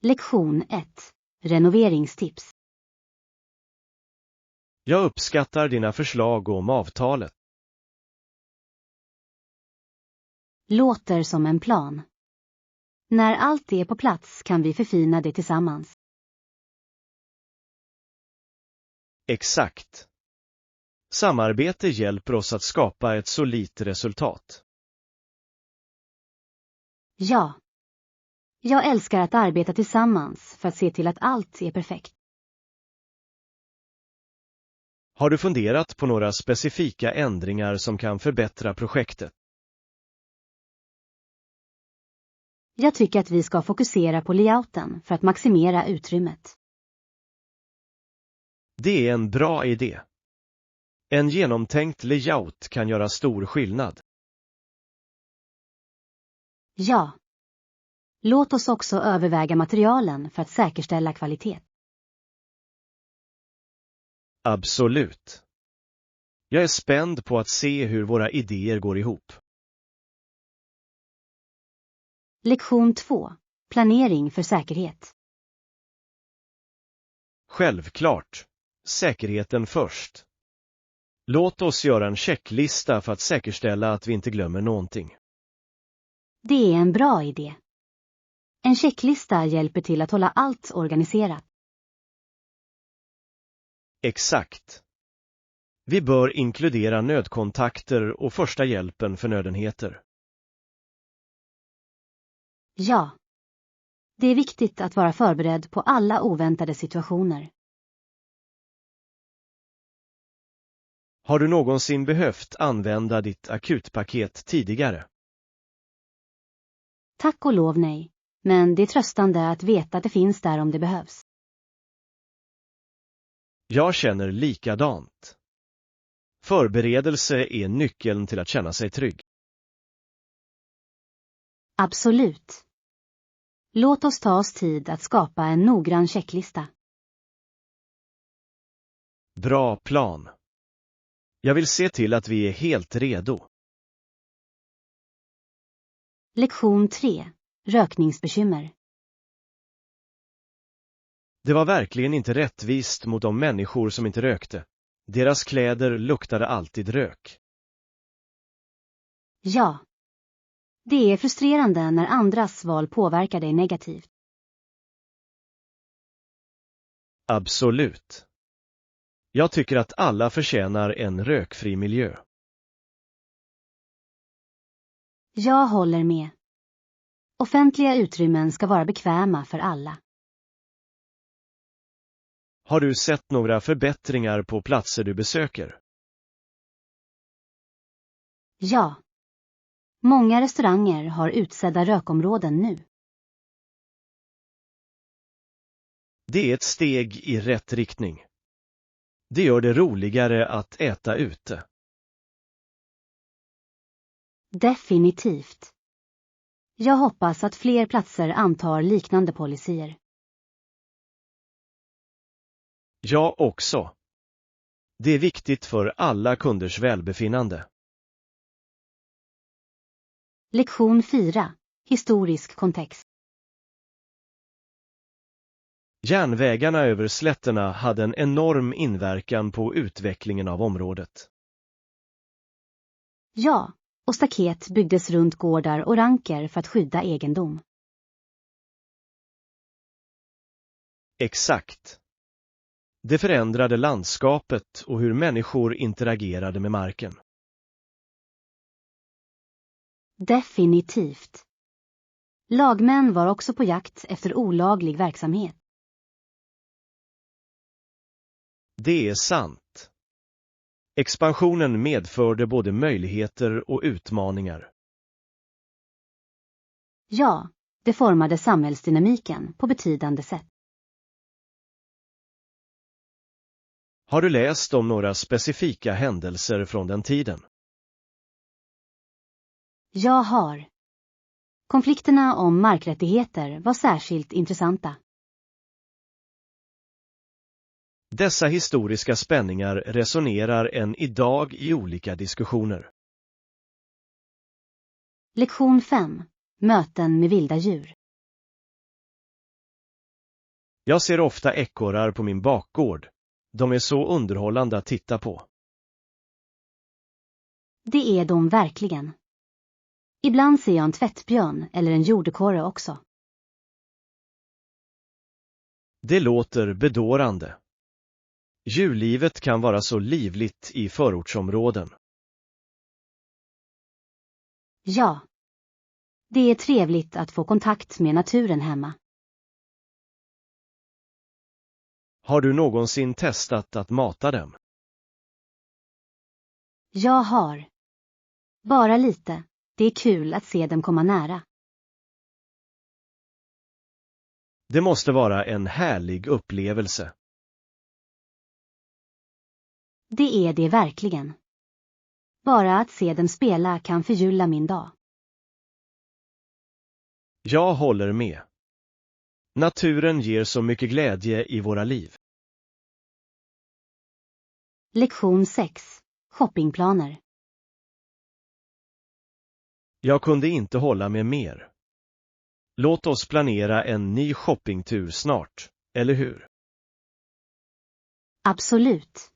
Lektion 1. Renoveringstips. Jag uppskattar dina förslag om avtalet. Låter som en plan. När allt är på plats kan vi förfina det tillsammans. Exakt. Samarbete hjälper oss att skapa ett solidt resultat. Ja. Jag älskar att arbeta tillsammans för att se till att allt är perfekt. Har du funderat på några specifika ändringar som kan förbättra projektet? Jag tycker att vi ska fokusera på layouten för att maximera utrymmet. Det är en bra idé. En genomtänkt layout kan göra stor skillnad. Ja. Låt oss också överväga materialen för att säkerställa kvalitet. Absolut. Jag är spänd på att se hur våra idéer går ihop. Lektion 2. Planering för säkerhet. Självklart. Säkerheten först. Låt oss göra en checklista för att säkerställa att vi inte glömmer någonting. Det är en bra idé. En checklista hjälper till att hålla allt organiserat. Exakt. Vi bör inkludera nödkontakter och första hjälpen för nödenheter. Ja. Det är viktigt att vara förberedd på alla oväntade situationer. Har du någonsin behövt använda ditt akutpaket tidigare? Tack och lov nej, men det är tröstande att veta att det finns där om det behövs. Jag känner likadant. Förberedelse är nyckeln till att känna sig trygg. Absolut. Låt oss ta oss tid att skapa en noggrann checklista. Bra plan. Jag vill se till att vi är helt redo. Lektion 3. Rökningsbekymmer. Det var verkligen inte rättvist mot de människor som inte rökte. Deras kläder luktade alltid rök. Ja. Det är frustrerande när andras val påverkar dig negativt. Absolut. Jag tycker att alla förtjänar en rökfri miljö. Jag håller med. Offentliga utrymmen ska vara bekväma för alla. Har du sett några förbättringar på platser du besöker? Ja. Många restauranger har utsedda rökområden nu. Det är ett steg i rätt riktning. Det gör det roligare att äta ute. Definitivt. Jag hoppas att fler platser antar liknande policyer. Jag också. Det är viktigt för alla kunders välbefinnande. Lektion 4. Historisk kontext. Järnvägarna över slätterna hade en enorm inverkan på utvecklingen av området. Ja, och staket byggdes runt gårdar och ranker för att skydda egendom. Exakt. Det förändrade landskapet och hur människor interagerade med marken. Definitivt. Lagmän var också på jakt efter olaglig verksamhet. Det är sant. Expansionen medförde både möjligheter och utmaningar. Ja, det formade samhällsdynamiken på betydande sätt. Har du läst om några specifika händelser från den tiden? Jag har. Konflikterna om markrättigheter var särskilt intressanta. Dessa historiska spänningar resonerar än idag i olika diskussioner. Lektion 5. Möten med vilda djur. Jag ser ofta ekorrar på min bakgård. De är så underhållande att titta på. Det är de verkligen. Ibland ser jag en tvättbjörn eller en jordekorre också. Det låter bedårande. Djurlivet kan vara så livligt i förortsområden. Ja. Det är trevligt att få kontakt med naturen hemma. Har du någonsin testat att mata dem? Jag har. Bara lite. Det är kul att se dem komma nära. Det måste vara en härlig upplevelse. Det är det verkligen. Bara att se dem spela kan förgylla min dag. Jag håller med. Naturen ger så mycket glädje i våra liv. Lektion 6. Shoppingplaner. Jag kunde inte hålla med mer. Låt oss planera en ny shoppingtur snart, eller hur? Absolut.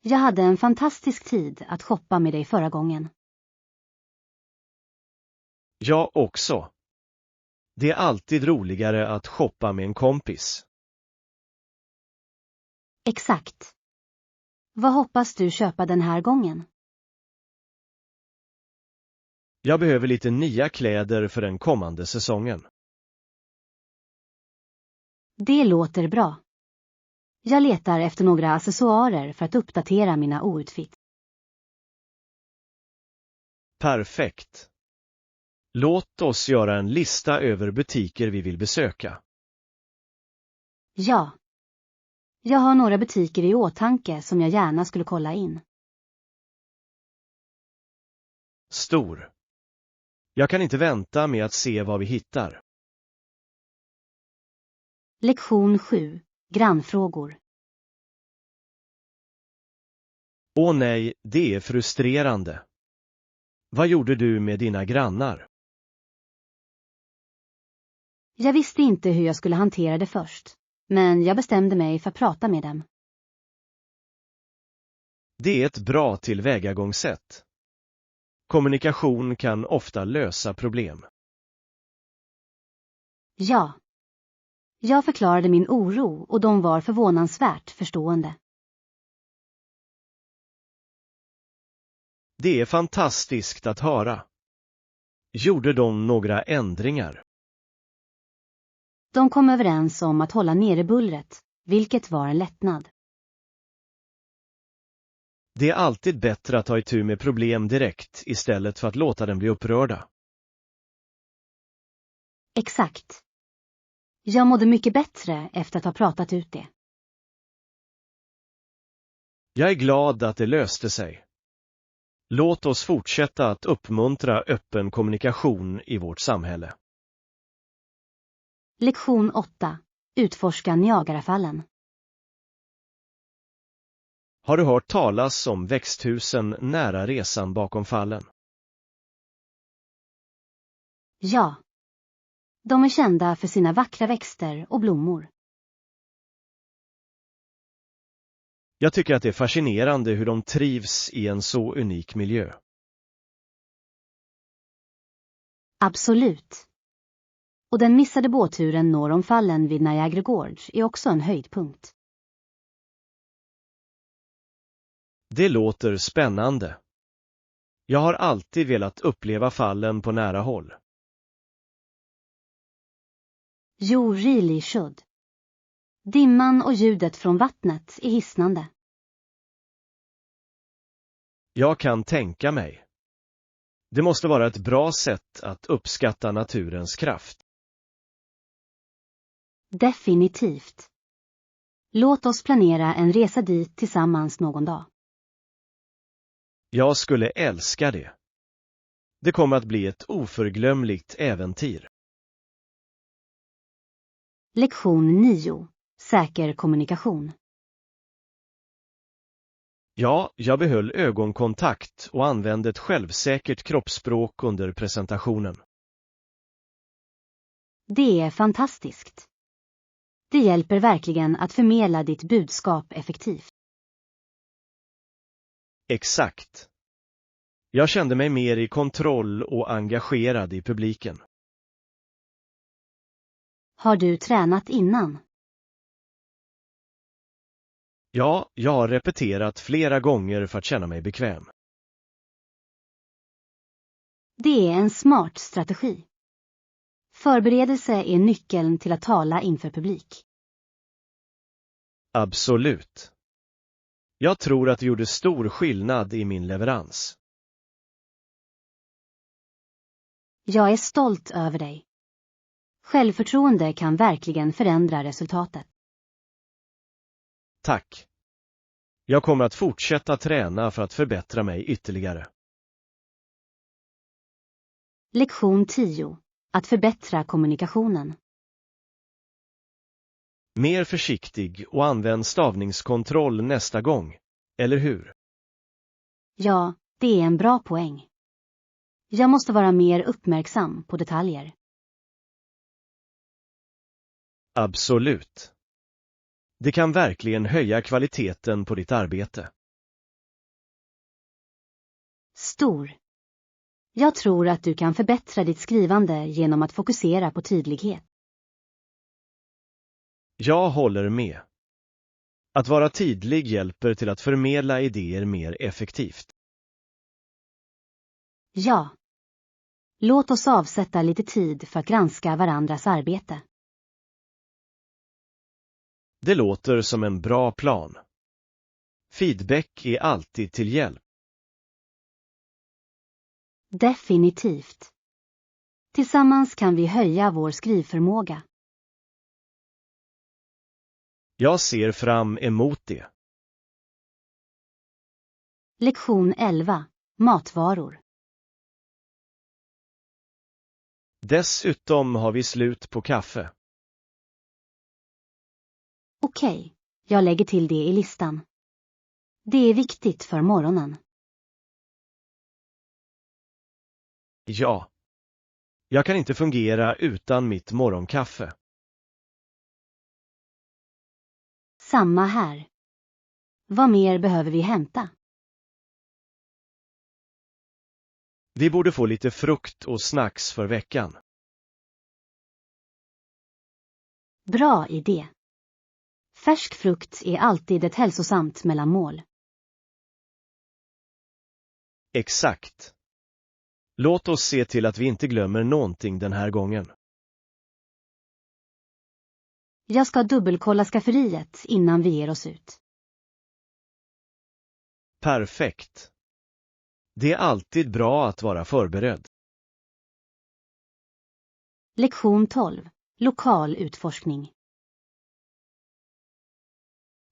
Jag hade en fantastisk tid att shoppa med dig förra gången. Jag också. Det är alltid roligare att shoppa med en kompis. Exakt. Vad hoppas du köpa den här gången? Jag behöver lite nya kläder för den kommande säsongen. Det låter bra. Jag letar efter några accessoarer för att uppdatera mina outfit. Perfekt. Låt oss göra en lista över butiker vi vill besöka. Ja. Jag har några butiker i åtanke som jag gärna skulle kolla in. Stor. Jag kan inte vänta med att se vad vi hittar. Lektion 7. Grannfrågor. Åh nej, det är frustrerande. Vad gjorde du med dina grannar? Jag visste inte hur jag skulle hantera det först, men jag bestämde mig för att prata med dem. Det är ett bra tillvägagångssätt. Kommunikation kan ofta lösa problem. Ja. Jag förklarade min oro och de var förvånansvärt förstående. Det är fantastiskt att höra. Gjorde de några ändringar? De kom överens om att hålla nere bullret, vilket var en lättnad. Det är alltid bättre att ta itu med problem direkt istället för att låta dem bli upprörda. Exakt. Jag mådde mycket bättre efter att ha pratat ut det. Jag är glad att det löste sig. Låt oss fortsätta att uppmuntra öppen kommunikation i vårt samhälle. Lektion 8. Utforska Niagarafallen. Har du hört talas om växthusen nära resan bakom fallen? Ja. De är kända för sina vackra växter och blommor. Jag tycker att det är fascinerande hur de trivs i en så unik miljö. Absolut. Och den missade båtturen norr om fallen vid Niagara Gorge är också en höjdpunkt. Det låter spännande. Jag har alltid velat uppleva fallen på nära håll. You really should. Dimman och ljudet från vattnet är hisnande. Jag kan tänka mig. Det måste vara ett bra sätt att uppskatta naturens kraft. Definitivt. Låt oss planera en resa dit tillsammans någon dag. Jag skulle älska det. Det kommer att bli ett oförglömligt äventyr. Lektion 9. Säker kommunikation. Ja, jag behöll ögonkontakt och använde ett självsäkert kroppsspråk under presentationen. Det är fantastiskt. Det hjälper verkligen att förmedla ditt budskap effektivt. Exakt. Jag kände mig mer i kontroll och engagerad i publiken. Har du tränat innan? Ja, jag har repeterat flera gånger för att känna mig bekväm. Det är en smart strategi. Förberedelse är nyckeln till att tala inför publik. Absolut. Jag tror att det gjorde stor skillnad i min leverans. Jag är stolt över dig. Självförtroende kan verkligen förändra resultatet. Tack. Jag kommer att fortsätta träna för att förbättra mig ytterligare. Lektion 10. Att förbättra kommunikationen. Mer försiktig och använd stavningskontroll nästa gång, eller hur? Ja, det är en bra poäng. Jag måste vara mer uppmärksam på detaljer. Absolut. Det kan verkligen höja kvaliteten på ditt arbete. Stor. Jag tror att du kan förbättra ditt skrivande genom att fokusera på tydlighet. Jag håller med. Att vara tydlig hjälper till att förmedla idéer mer effektivt. Ja. Låt oss avsätta lite tid för att granska varandras arbete. Det låter som en bra plan. Feedback är alltid till hjälp. Definitivt. Tillsammans kan vi höja vår skrivförmåga. Jag ser fram emot det. Lektion 11. Matvaror. Dessutom har vi slut på kaffe. Okej, jag lägger till det i listan. Det är viktigt för morgonen. Ja. Jag kan inte fungera utan mitt morgonkaffe. Samma här. Vad mer behöver vi hämta? Vi borde få lite frukt och snacks för veckan. Bra idé. Färsk frukt är alltid ett hälsosamt mellanmål. Exakt. Låt oss se till att vi inte glömmer någonting den här gången. Jag ska dubbelkolla skafferiet innan vi ger oss ut. Perfekt. Det är alltid bra att vara förberedd. Lektion 12. Lokal utforskning.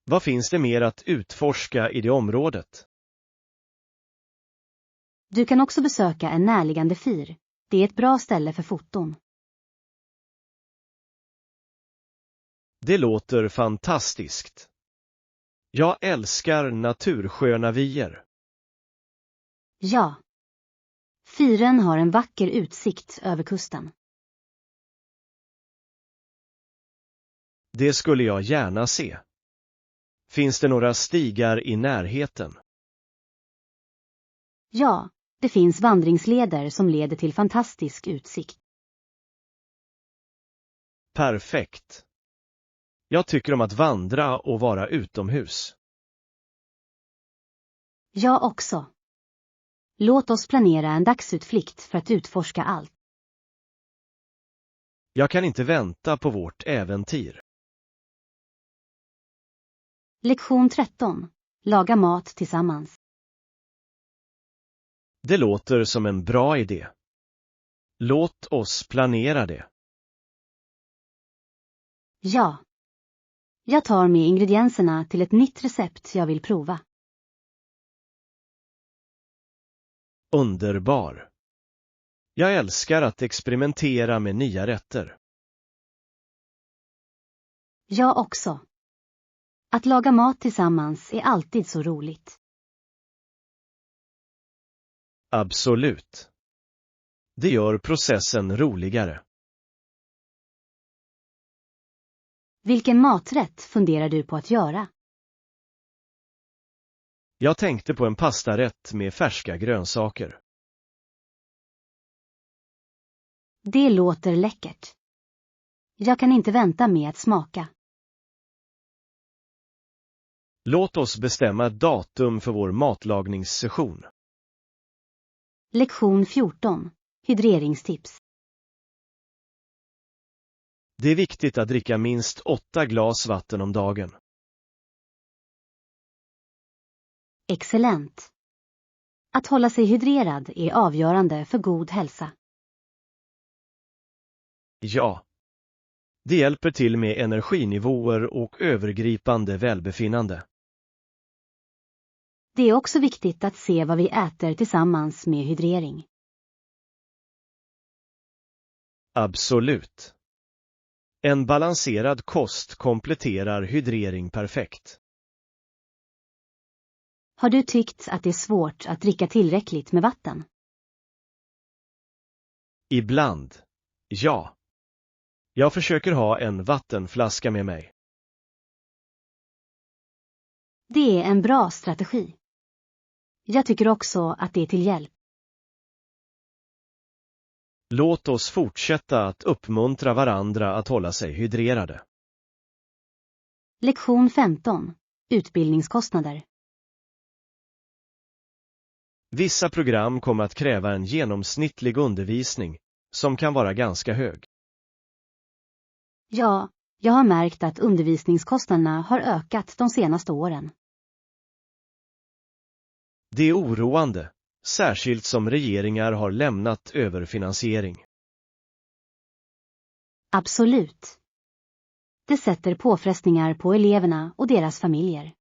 Vad finns det mer att utforska i det området? Du kan också besöka en närliggande fyr. Det är ett bra ställe för foton. Det låter fantastiskt. Jag älskar natursköna vyer. Ja. Fyren har en vacker utsikt över kusten. Det skulle jag gärna se. Finns det några stigar i närheten? Ja, det finns vandringsleder som leder till fantastisk utsikt. Perfekt. Jag tycker om att vandra och vara utomhus. Jag också. Låt oss planera en dagsutflykt för att utforska allt. Jag kan inte vänta på vårt äventyr. Lektion 13. Laga mat tillsammans. Det låter som en bra idé. Låt oss planera det. Ja. Jag tar med ingredienserna till ett nytt recept jag vill prova. Underbar. Jag älskar att experimentera med nya rätter. Jag också. Att laga mat tillsammans är alltid så roligt. Absolut. Det gör processen roligare. Vilken maträtt funderar du på att göra? Jag tänkte på en pastarätt med färska grönsaker. Det låter läckert. Jag kan inte vänta med att smaka. Låt oss bestämma ett datum för vår matlagningssession. Lektion 14. Hydreringstips. Det är viktigt att dricka minst 8 glas vatten om dagen. Excellent. Att hålla sig hydrerad är avgörande för god hälsa. Ja. Det hjälper till med energinivåer och övergripande välbefinnande. Det är också viktigt att se vad vi äter tillsammans med hydrering. Absolut. En balanserad kost kompletterar hydrering perfekt. Har du tyckt att det är svårt att dricka tillräckligt med vatten? Ibland. Ja. Jag försöker ha en vattenflaska med mig. Det är en bra strategi. Jag tycker också att det är till hjälp. Låt oss fortsätta att uppmuntra varandra att hålla sig hydrerade. Lektion 15. Utbildningskostnader. Vissa program kommer att kräva en genomsnittlig undervisning som kan vara ganska hög. Ja, jag har märkt att undervisningskostnaderna har ökat de senaste åren. Det är oroande, särskilt som regeringar har lämnat överfinansiering. Absolut. Det sätter påfrestningar på eleverna och deras familjer.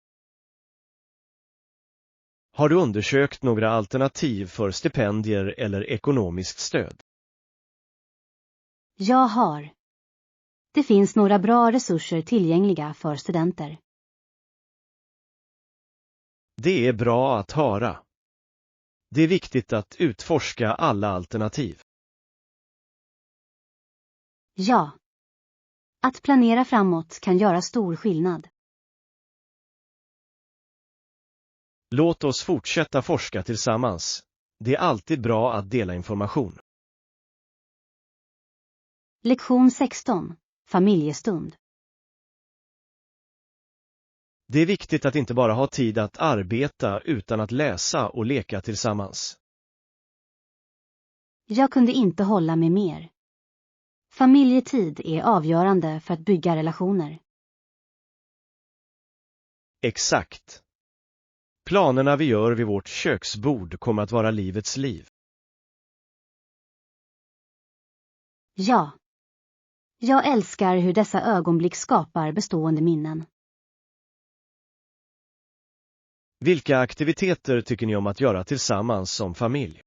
Har du undersökt några alternativ för stipendier eller ekonomiskt stöd? Jag har. Det finns några bra resurser tillgängliga för studenter. Det är bra att höra. Det är viktigt att utforska alla alternativ. Ja. Att planera framåt kan göra stor skillnad. Låt oss fortsätta forska tillsammans. Det är alltid bra att dela information. Lektion 16. Familjestund. Det är viktigt att inte bara ha tid att arbeta utan att läsa och leka tillsammans. Jag kunde inte hålla med mer. Familjetid är avgörande för att bygga relationer. Exakt. Planerna vi gör vid vårt köksbord kommer att vara livets liv. Ja. Jag älskar hur dessa ögonblick skapar bestående minnen. Vilka aktiviteter tycker ni om att göra tillsammans som familj?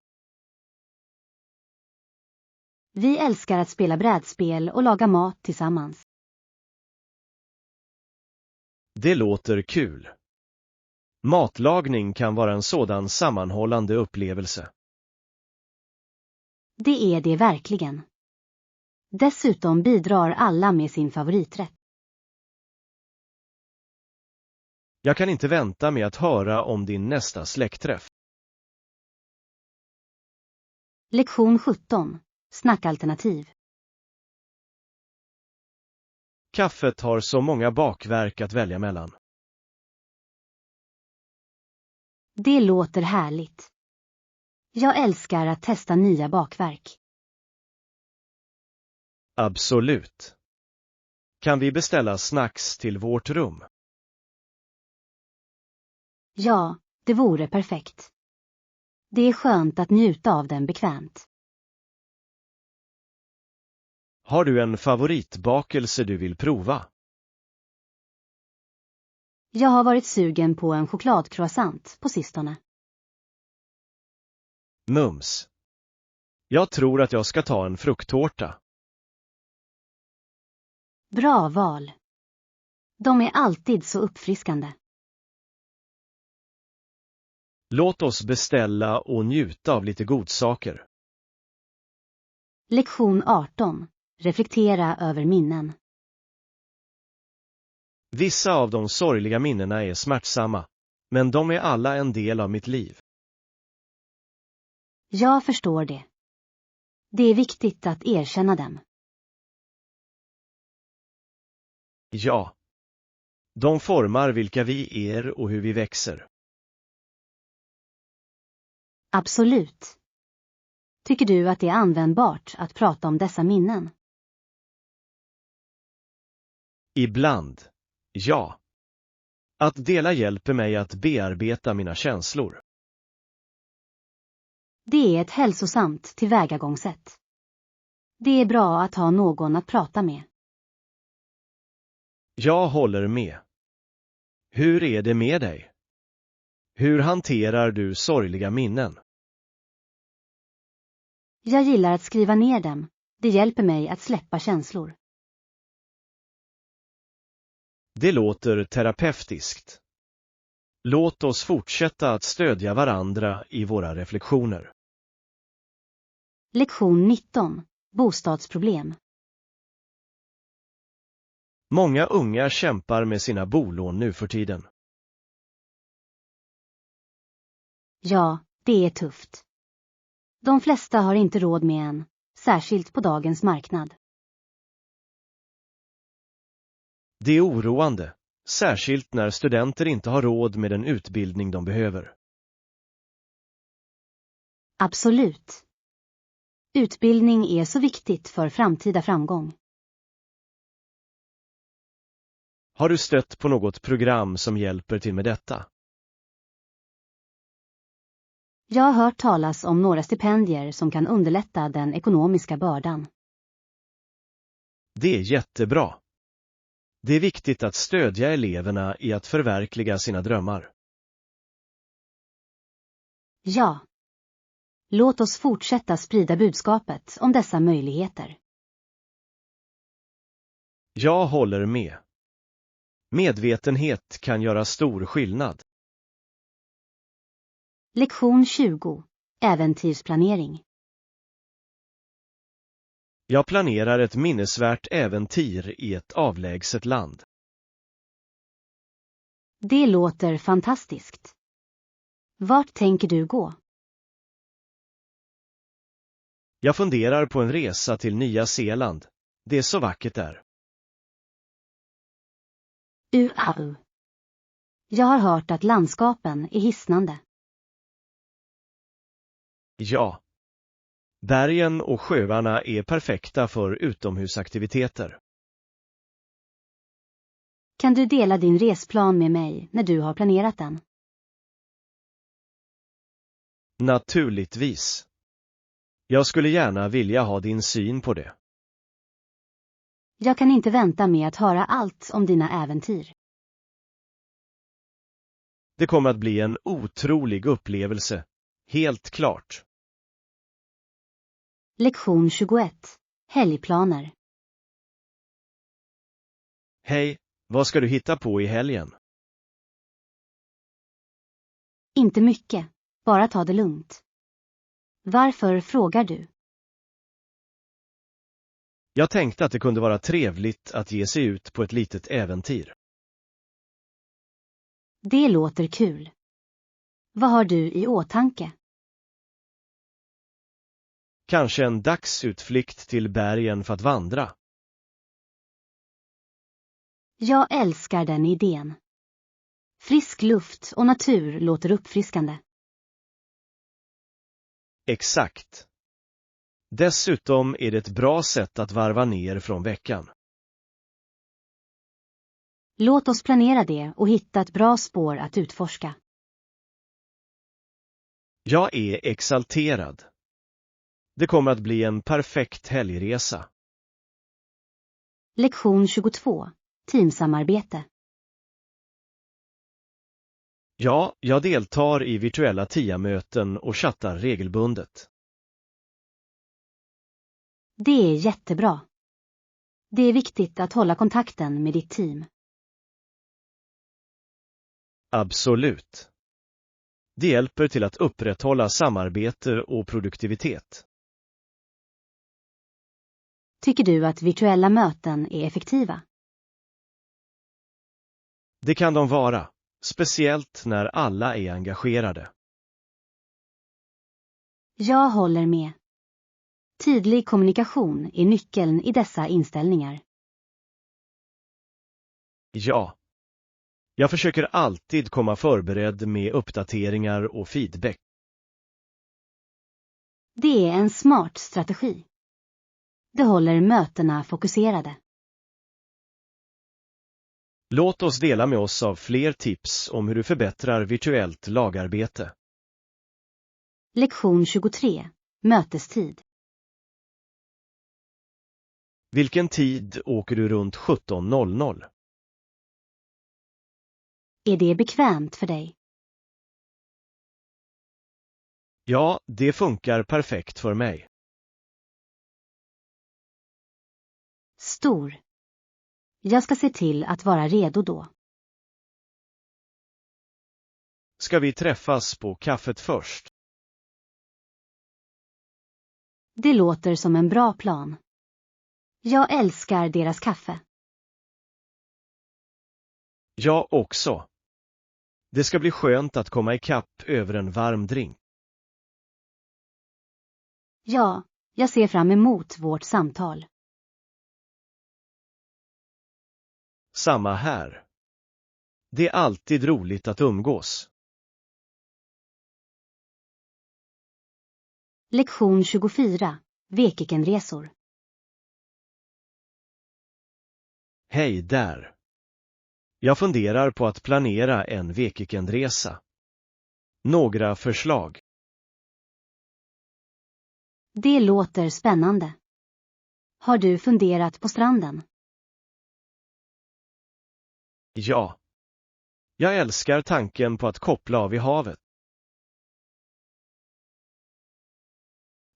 Vi älskar att spela brädspel och laga mat tillsammans. Det låter kul. Matlagning kan vara en sådan sammanhållande upplevelse. Det är det verkligen. Dessutom bidrar alla med sin favoriträtt. Jag kan inte vänta med att höra om din nästa släktträff. Lektion 17. Snackalternativ. Kaffet har så många bakverk att välja mellan. Det låter härligt. Jag älskar att testa nya bakverk. Absolut. Kan vi beställa snacks till vårt rum? Ja, det vore perfekt. Det är skönt att njuta av den bekvämt. Har du en favoritbakelse du vill prova? Jag har varit sugen på en chokladcroissant på sistone. Mums. Jag tror att jag ska ta en frukttårta. Bra val. De är alltid så uppfriskande. Låt oss beställa och njuta av lite godsaker. Lektion 18. Reflektera över minnen. Vissa av de sorgliga minnena är smärtsamma, men de är alla en del av mitt liv. Jag förstår det. Det är viktigt att erkänna dem. Ja. De formar vilka vi är och hur vi växer. Absolut. Tycker du att det är användbart att prata om dessa minnen? Ibland. Ja. Att dela hjälper mig att bearbeta mina känslor. Det är ett hälsosamt tillvägagångssätt. Det är bra att ha någon att prata med. Jag håller med. Hur är det med dig? Hur hanterar du sorgliga minnen? Jag gillar att skriva ner dem. Det hjälper mig att släppa känslor. Det låter terapeutiskt. Låt oss fortsätta att stödja varandra i våra reflektioner. Lektion 19. Bostadsproblem. Många unga kämpar med sina bolån nu för tiden. Ja, det är tufft. De flesta har inte råd med en, särskilt på dagens marknad. Det är oroande, särskilt när studenter inte har råd med den utbildning de behöver. Absolut. Utbildning är så viktigt för framtida framgång. Har du stött på något program som hjälper till med detta? Jag har hört talas om några stipendier som kan underlätta den ekonomiska bördan. Det är jättebra. Det är viktigt att stödja eleverna i att förverkliga sina drömmar. Ja. Låt oss fortsätta sprida budskapet om dessa möjligheter. Jag håller med. Medvetenhet kan göra stor skillnad. Lektion 20. Äventyrsplanering. Jag planerar ett minnesvärt äventyr i ett avlägset land. Det låter fantastiskt. Vart tänker du gå? Jag funderar på en resa till Nya Zeeland. Det är så vackert där. Jag har hört att landskapen är hisnande. Ja. Bergen och sjöarna är perfekta för utomhusaktiviteter. Kan du dela din resplan med mig när du har planerat den? Naturligtvis. Jag skulle gärna vilja ha din syn på det. Jag kan inte vänta med att höra allt om dina äventyr. Det kommer att bli en otrolig upplevelse, helt klart. Lektion 21. Helgplaner. Hej, vad ska du hitta på i helgen? Inte mycket, bara ta det lugnt. Varför frågar du? Jag tänkte att det kunde vara trevligt att ge sig ut på ett litet äventyr. Det låter kul. Vad har du i åtanke? Kanske en dagsutflykt till bergen för att vandra. Jag älskar den idén. Frisk luft och natur låter uppfriskande. Exakt. Dessutom är det ett bra sätt att varva ner från veckan. Låt oss planera det och hitta ett bra spår att utforska. Jag är exalterad. Det kommer att bli en perfekt helgresa. Lektion 22. Teamsamarbete. Ja, jag deltar i virtuella TIA-möten och chattar regelbundet. Det är jättebra. Det är viktigt att hålla kontakten med ditt team. Absolut. Det hjälper till att upprätthålla samarbete och produktivitet. Tycker du att virtuella möten är effektiva? Det kan de vara, speciellt när alla är engagerade. Jag håller med. Tydlig kommunikation är nyckeln i dessa inställningar. Ja. Jag försöker alltid komma förberedd med uppdateringar och feedback. Det är en smart strategi. Det håller mötena fokuserade. Låt oss dela med oss av fler tips om hur du förbättrar virtuellt lagarbete. Lektion 23. Mötestid. Vilken tid åker du runt 17:00? Är det bekvämt för dig? Ja, det funkar perfekt för mig. Stor. Jag ska se till att vara redo då. Ska vi träffas på kaffet först? Det låter som en bra plan. Jag älskar deras kaffe. Jag också. Det ska bli skönt att komma ikapp över en varm drink. Ja, jag ser fram emot vårt samtal. Samma här. Det är alltid roligt att umgås. Lektion 24. Vekekenresor. Hej där. Jag funderar på att planera en weekendresa. Några förslag. Det låter spännande. Har du funderat på stranden? Ja. Jag älskar tanken på att koppla av i havet.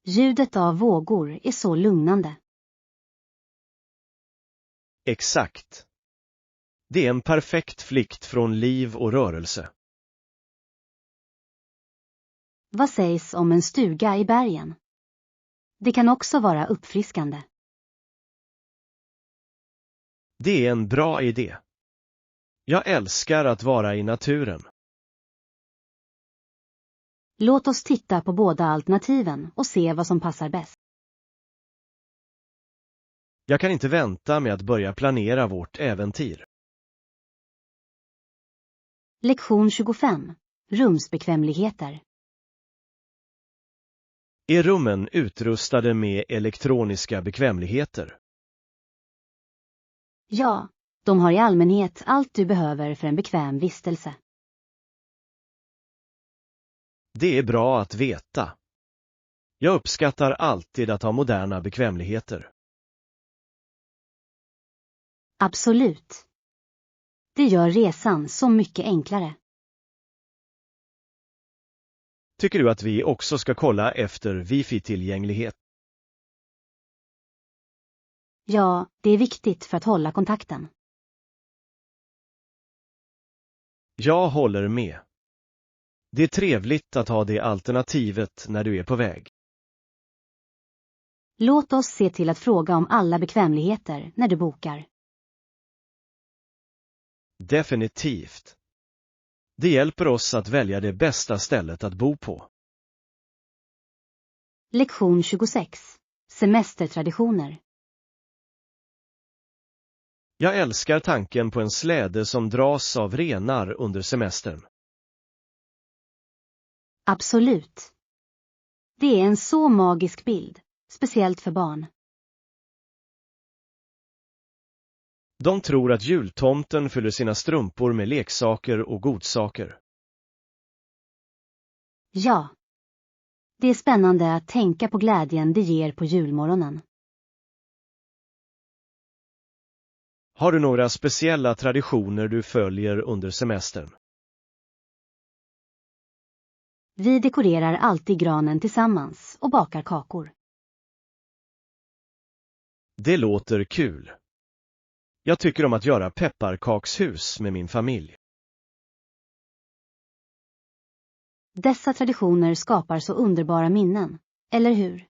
Ljudet av vågor är så lugnande. Exakt. Det är en perfekt flykt från liv och rörelse. Vad sägs om en stuga i bergen? Det kan också vara uppfriskande. Det är en bra idé. Jag älskar att vara i naturen. Låt oss titta på båda alternativen och se vad som passar bäst. Jag kan inte vänta med att börja planera vårt äventyr. Lektion 25. Rumsbekvämligheter. Är rummen utrustade med elektroniska bekvämligheter? Ja, de har i allmänhet allt du behöver för en bekväm vistelse. Det är bra att veta. Jag uppskattar alltid att ha moderna bekvämligheter. Absolut. Det gör resan så mycket enklare. Tycker du att vi också ska kolla efter wifi-tillgänglighet? Ja, det är viktigt för att hålla kontakten. Jag håller med. Det är trevligt att ha det alternativet när du är på väg. Låt oss se till att fråga om alla bekvämligheter när du bokar. Definitivt. Det hjälper oss att välja det bästa stället att bo på. Lektion 26. Semestertraditioner. Jag älskar tanken på en släde som dras av renar under semestern. Absolut. Det är en så magisk bild, speciellt för barn. De tror att jultomten fyller sina strumpor med leksaker och godsaker. Ja. Det är spännande att tänka på glädjen det ger på julmorgonen. Har du några speciella traditioner du följer under semestern? Vi dekorerar alltid granen tillsammans och bakar kakor. Det låter kul. Jag tycker om att göra pepparkakshus med min familj. Dessa traditioner skapar så underbara minnen, eller hur?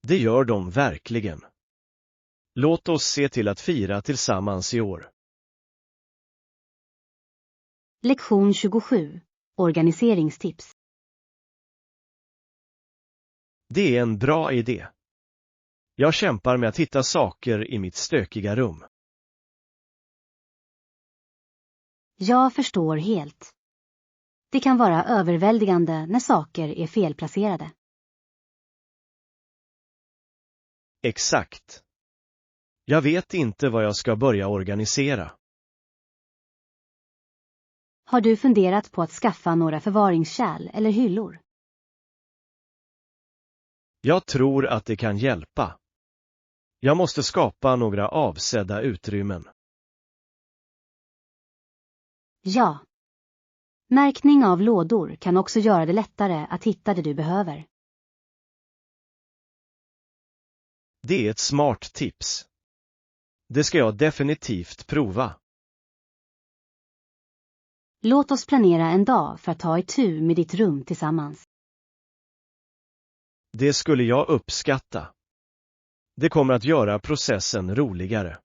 Det gör de verkligen. Låt oss se till att fira tillsammans i år. Lektion 27. Organiseringstips. Det är en bra idé. Jag kämpar med att hitta saker i mitt stökiga rum. Jag förstår helt. Det kan vara överväldigande när saker är felplacerade. Exakt. Jag vet inte vad jag ska börja organisera. Har du funderat på att skaffa några förvaringskärl eller hyllor? Jag tror att det kan hjälpa. Jag måste skapa några avsedda utrymmen. Ja. Märkning av lådor kan också göra det lättare att hitta det du behöver. Det är ett smart tips. Det ska jag definitivt prova. Låt oss planera en dag för att ta itu med ditt rum tillsammans. Det skulle jag uppskatta. Det kommer att göra processen roligare.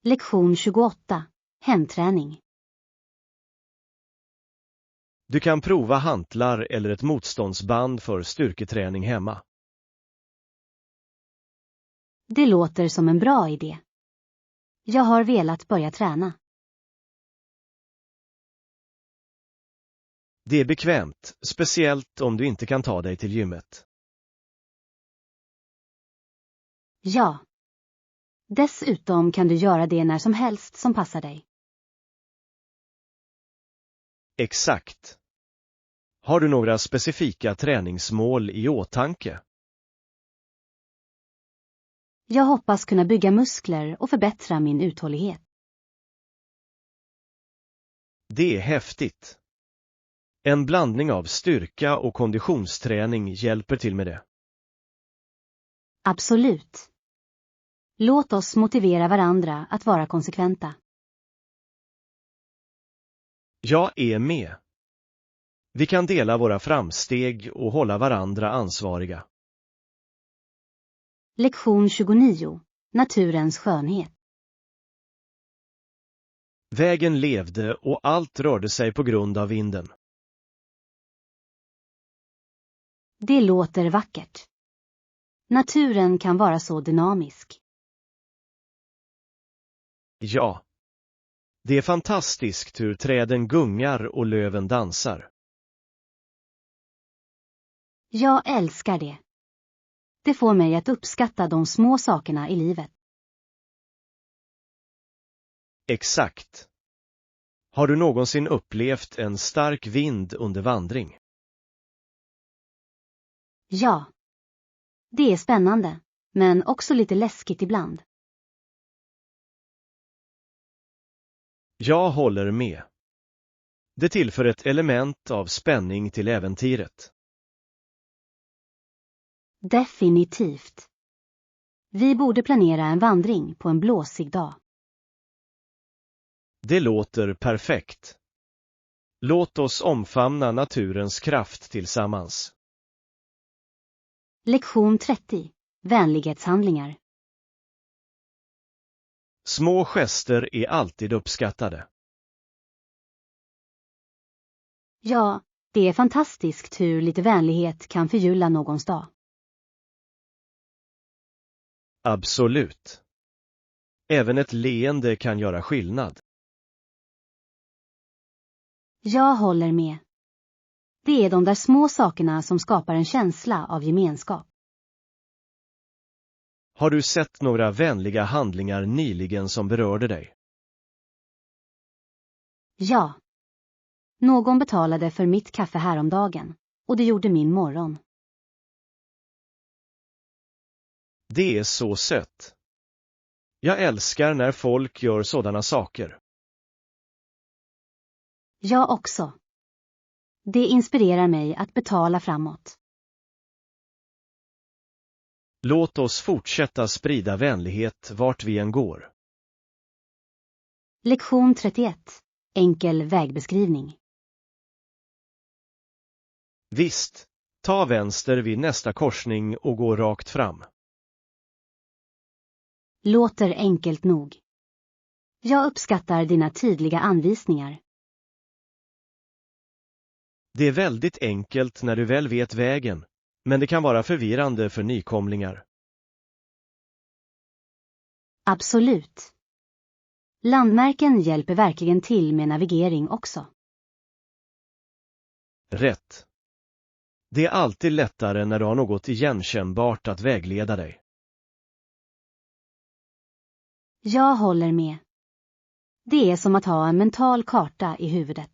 Lektion 28. Hemträning. Du kan prova hantlar eller ett motståndsband för styrketräning hemma. Det låter som en bra idé. Jag har velat börja träna. Det är bekvämt, speciellt om du inte kan ta dig till gymmet. Ja. Dessutom kan du göra det när som helst som passar dig. Exakt. Har du några specifika träningsmål i åtanke? Jag hoppas kunna bygga muskler och förbättra min uthållighet. Det är häftigt. En blandning av styrka och konditionsträning hjälper till med det. Absolut. Låt oss motivera varandra att vara konsekventa. Jag är med. Vi kan dela våra framsteg och hålla varandra ansvariga. Lektion 29. Naturens skönhet. Vägen levde och allt rörde sig på grund av vinden. Det låter vackert. Naturen kan vara så dynamisk. Ja. Det är fantastiskt hur träden gungar och löven dansar. Jag älskar det. Det får mig att uppskatta de små sakerna i livet. Exakt. Har du någonsin upplevt en stark vind under vandring? Ja. Det är spännande, men också lite läskigt ibland. Jag håller med. Det tillför ett element av spänning till äventyret. Definitivt. Vi borde planera en vandring på en blåsig dag. Det låter perfekt. Låt oss omfamna naturens kraft tillsammans. Lektion 30. Vänlighetshandlingar. Små gester är alltid uppskattade. Ja, det är fantastiskt hur lite vänlighet kan förgylla någons dag. Absolut. Även ett leende kan göra skillnad. Jag håller med. Det är de där små sakerna som skapar en känsla av gemenskap. Har du sett några vänliga handlingar nyligen som berörde dig? Ja. Någon betalade för mitt kaffe häromdagen, och det gjorde min morgon. Det är så sött. Jag älskar när folk gör sådana saker. Jag också. Det inspirerar mig att betala framåt. Låt oss fortsätta sprida vänlighet vart vi än går. Lektion 31. Enkel vägbeskrivning. Visst, ta vänster vid nästa korsning och gå rakt fram. Låter enkelt nog. Jag uppskattar dina tydliga anvisningar. Det är väldigt enkelt när du väl vet vägen, men det kan vara förvirrande för nykomlingar. Absolut. Landmärken hjälper verkligen till med navigering också. Rätt. Det är alltid lättare när du har något igenkännbart att vägleda dig. Jag håller med. Det är som att ha en mental karta i huvudet.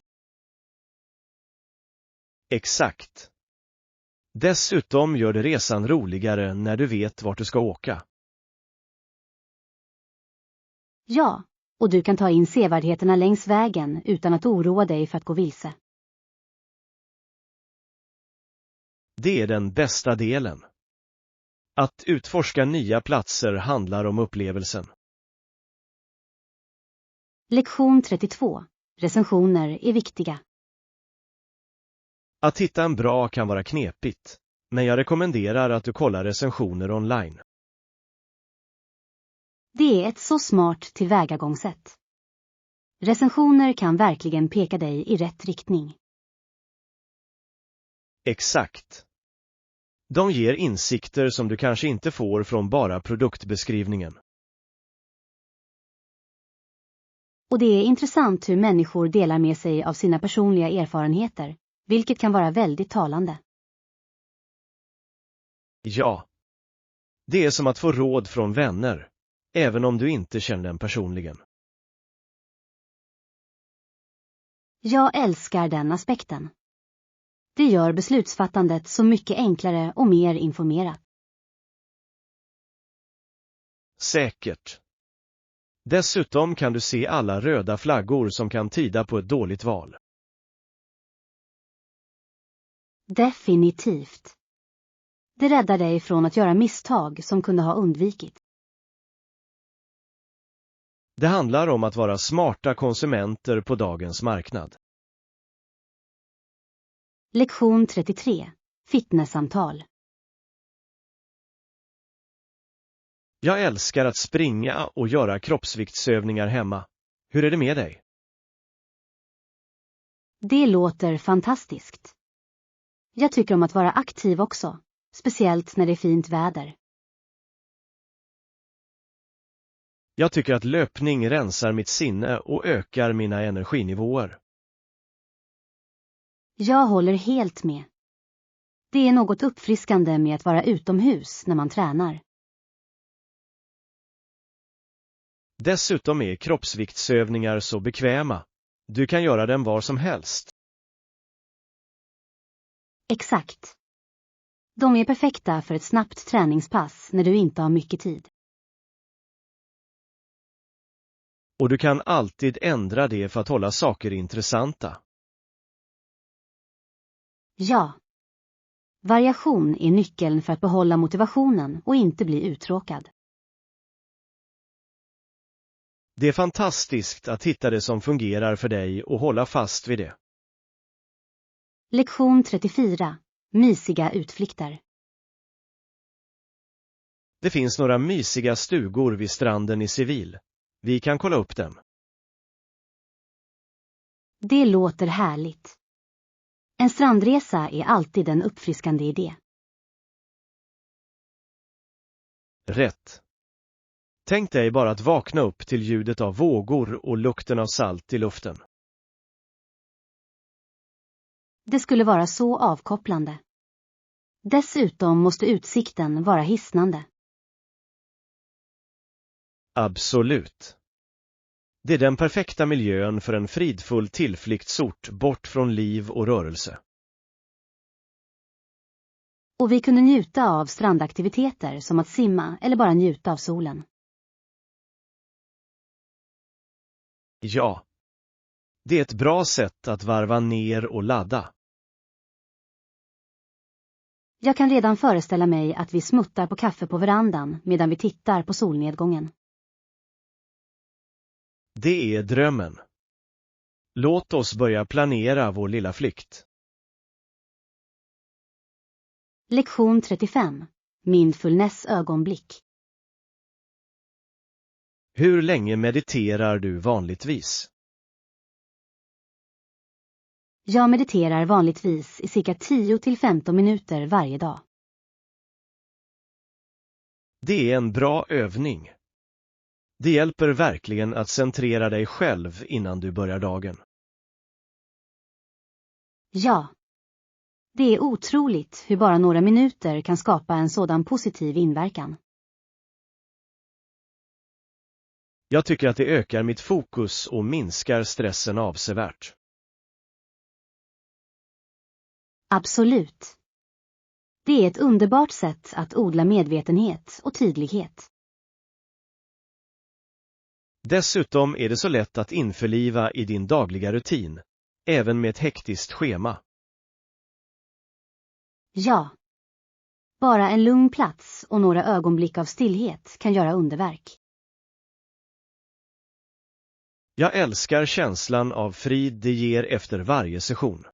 Exakt. Dessutom gör det resan roligare när du vet vart du ska åka. Ja, och du kan ta in sevärdheterna längs vägen utan att oroa dig för att gå vilse. Det är den bästa delen. Att utforska nya platser handlar om upplevelsen. Lektion 32. Recensioner är viktiga. Att hitta en bra kan vara knepigt, men jag rekommenderar att du kollar recensioner online. Det är ett så smart tillvägagångssätt. Recensioner kan verkligen peka dig i rätt riktning. Exakt. De ger insikter som du kanske inte får från bara produktbeskrivningen. Och det är intressant hur människor delar med sig av sina personliga erfarenheter, vilket kan vara väldigt talande. Ja. Det är som att få råd från vänner, även om du inte känner dem personligen. Jag älskar den aspekten. Det gör beslutsfattandet så mycket enklare och mer informerat. Säkert. Dessutom kan du se alla röda flaggor som kan tyda på ett dåligt val. Definitivt. Det räddar dig från att göra misstag som kunde ha undvikit. Det handlar om att vara smarta konsumenter på dagens marknad. Lektion 33. Fitnesssamtal. Jag älskar att springa och göra kroppsviktsövningar hemma. Hur är det med dig? Det låter fantastiskt. Jag tycker om att vara aktiv också, speciellt när det är fint väder. Jag tycker att löpning rensar mitt sinne och ökar mina energinivåer. Jag håller helt med. Det är något uppfriskande med att vara utomhus när man tränar. Dessutom är kroppsviktsövningar så bekväma. Du kan göra dem var som helst. Exakt. De är perfekta för ett snabbt träningspass när du inte har mycket tid. Och du kan alltid ändra det för att hålla saker intressanta. Ja. Variation är nyckeln för att behålla motivationen och inte bli uttråkad. Det är fantastiskt att hitta det som fungerar för dig och hålla fast vid det. Lektion 34. Mysiga utflykter. Det finns några mysiga stugor vid stranden i Seville. Vi kan kolla upp dem. Det låter härligt. En strandresa är alltid en uppfriskande idé. Rätt. Tänk dig bara att vakna upp till ljudet av vågor och lukten av salt i luften. Det skulle vara så avkopplande. Dessutom måste utsikten vara hisnande. Absolut. Det är den perfekta miljön för en fridfull tillflyktsort bort från liv och rörelse. Och vi kunde njuta av strandaktiviteter som att simma eller bara njuta av solen. Ja. Det är ett bra sätt att varva ner och ladda. Jag kan redan föreställa mig att vi smuttar på kaffe på verandan medan vi tittar på solnedgången. Det är drömmen. Låt oss börja planera vår lilla flykt. Lektion 35. Mindfulness ögonblick. Hur länge mediterar du vanligtvis? Jag mediterar vanligtvis i cirka 10 till 15 minuter varje dag. Det är en bra övning. Det hjälper verkligen att centrera dig själv innan du börjar dagen. Ja. Det är otroligt hur bara några minuter kan skapa en sådan positiv inverkan. Jag tycker att det ökar mitt fokus och minskar stressen avsevärt. Absolut. Det är ett underbart sätt att odla medvetenhet och tydlighet. Dessutom är det så lätt att införliva i din dagliga rutin, även med ett hektiskt schema. Ja. Bara en lugn plats och några ögonblick av stillhet kan göra underverk. Jag älskar känslan av frid det ger efter varje session.